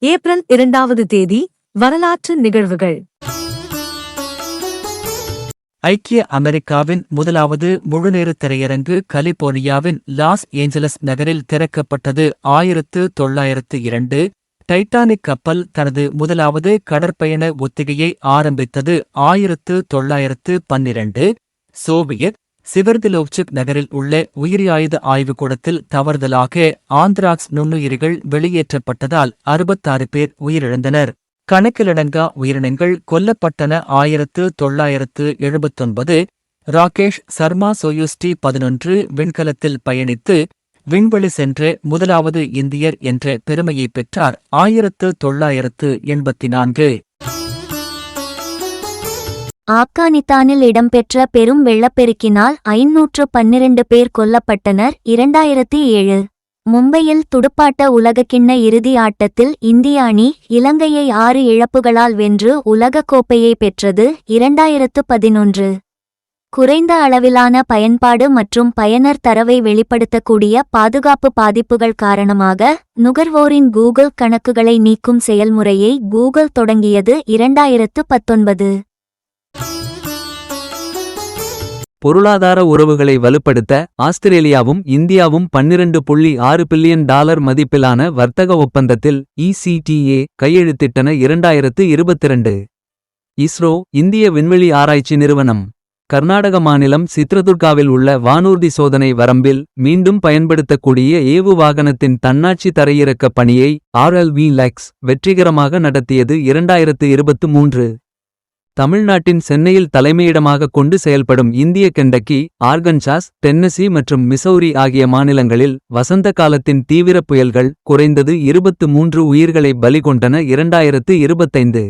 April 2ஆவது தேதி வரலாற்று நிகழ்வுகள். ஐக்கிய அமெரிக்காவின் முதலாவது முழுநேர திரையரங்கு கலிபோர்னியாவின் லாஸ் ஏஞ்சலஸ் நகரில் திறக்கப்பட்டது. 1902. டைட்டானிக் கப்பல் தனது முதலாவது கடற்பயண ஒத்திகையை ஆரம்பித்தது. 1912. சோவியத் சிவர்திலோவ்சிக் நகரில் உள்ள உயிரி ஆயுத ஆய்வுக்கூடத்தில் தவறுதலாக ஆந்த்ராக்ஸ் நுண்ணுயிரிகள் வெளியேற்றப்பட்டதால் 66 பேர் உயிரிழந்தனர். கணக்கிலடங்கா உயிரினங்கள் கொல்லப்பட்டன. 1979. ராகேஷ் சர்மா சோயூஸ் T-11 விண்கலத்தில் பயணித்து விண்வெளி சென்ற முதலாவது இந்தியர் என்ற பெருமையை பெற்றார். 1984. ஆப்கானித்தானில் இடம்பெற்ற பெரும் வெள்ளப்பெருக்கினால் 512 பேர் கொல்லப்பட்டனர். 2007. மும்பையில் துடுப்பாட்ட உலகக்கிண்ண இறுதி ஆட்டத்தில் இந்திய அணி இலங்கையை 6 இழப்புகளால் வென்று உலகக்கோப்பையை பெற்றது. 2011. குறைந்த அளவிலான பயன்பாடு மற்றும் பயனர் தரவை வெளிப்படுத்தக்கூடிய பாதுகாப்பு பாதிப்புகள் காரணமாக நுகர்வோரின் கூகுள் கணக்குகளை நீக்கும் செயல்முறையை கூகுள் தொடங்கியது. 2019. பொருளாதார உறவுகளை வலுப்படுத்த ஆஸ்திரேலியாவும் இந்தியாவும் $12.6 பில்லியன் மதிப்பிலான வர்த்தக ஒப்பந்தத்தில் ECTA கையெழுத்திட்டன. 2022. இஸ்ரோ இந்திய விண்வெளி ஆராய்ச்சி நிறுவனம் கர்நாடக மாநிலம் சித்ரதுர்காவில் உள்ள வானூர்தி சோதனை வரம்பில் மீண்டும் பயன்படுத்தக்கூடிய ஏவு வாகனத்தின் தன்னாட்சி தரையிறக்க பணியை RLV-LEX வெற்றிகரமாக நடத்தியது. 2023. தமிழ்நாட்டின் சென்னையில் தலைமையிடமாக கொண்டு செயல்படும் இந்திய கெண்டக்கி, ஆர்கன்சாஸ், டென்னசி மற்றும் மிசௌரி ஆகிய மாநிலங்களில் வசந்த காலத்தின் தீவிர புயல்கள் குறைந்தது 23 உயிர்களை பலி கொண்டன. 2025.